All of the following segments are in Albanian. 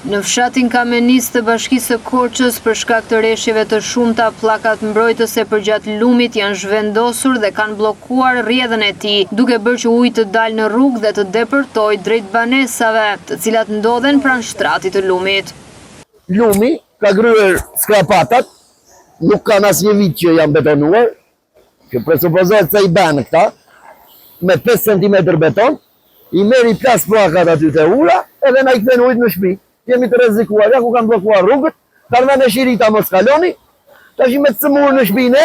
Në fshatin Kamenis të Bashkisë së Korçës, për shkak të rreshjeve të shumta, pllakat mbrojtëse përgjatë lumit janë zhvendosur dhe kanë bllokuar rrjedhën e tij, duke bërë që uji të dalë në rrugë dhe të depërtojë drejt banesave, të cilat ndodhen pranë shtratit të lumit. Lumi ka gryer skrapatat, nuk kanë asnjë vit që janë betonuar, që presupozohet se i banë këta, me 5 cm beton, i meri plas pllakat aty te ura, edhe na i kthen ujit në shtëpi. Jemi të rrezikuar, ja ku kanë bllokuar rrugët, kanë vënë shirita mos kaloni, tash me të cëmurë në shtëpinë.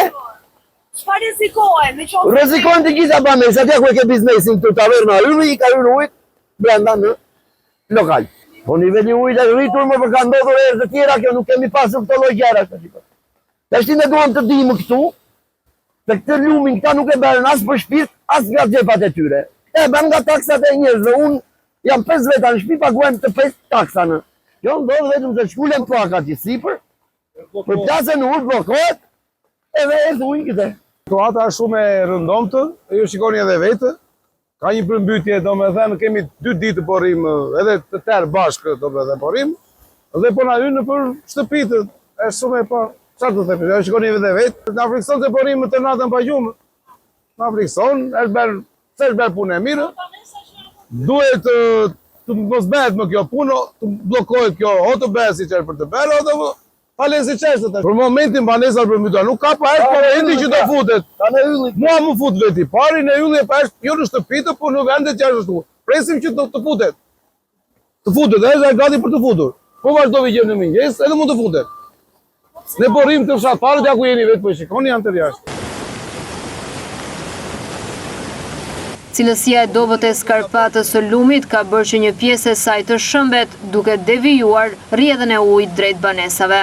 Çfarë rrezikohen? Rrezikohen të gjitha banesat, ja ku e ke biznesin këtu taverna hyrë, i ka hyrë ujit brenda në lokal. Po niveli i ujit është rritur, më ka ndodhur herë të tjera, kjo nuk kemi pasur këto lloj gjëra tash. Tash ne duam të dimë këtu, se këtë lumin këta nuk e bën as për shpirt, as nga xhepat e tyre. E bën nga taksat e njerëzve. Unë jam 5 veta në shtëpi, paguajmë të 5 taksa në. Jo, ndodhë vetëm të shkullen plakat i sipër, për plasën në ujë bllokohet, edhe erdhë ujë këte. Situata është shumë e rëndomtë, ju shikoni edhe vetë, ka një përmbytje, do me thënë, kemi 2 ditë të porim, edhe të tërë bashkë, do me thënë porim, dhe po na hynë për shtëpitë, është shumë e pa, çfarë të themi, ju shikoni edhe vetë, na frikson të porim të natën pa gjumë, na frikson, është bërë punë e mirë, duhet të mos bëhet më kjo punë, të bllokohet kjo, o të bëhet si çfarë për të bërë, o të falen si çështë. Për momentin banesat përmbytura nuk ka pa por endi që do futet. Mua më fut veti. Pari në ylli pa është jo në shtëpi, po në vendet jashtë. Presim që të futet. Të futet, është gati për të futur. Po vazhdo vi gjë në mëngjes, edhe mund të futet. Ne porrim të fshatarët ja ku jeni vetë, po shikoni janë të jashtë. Cilësia e dobët e skarpatës së lumit ka bërë që një pjesë e saj të shëmbet, duke devijuar rrjedhën e ujit drejt banesave.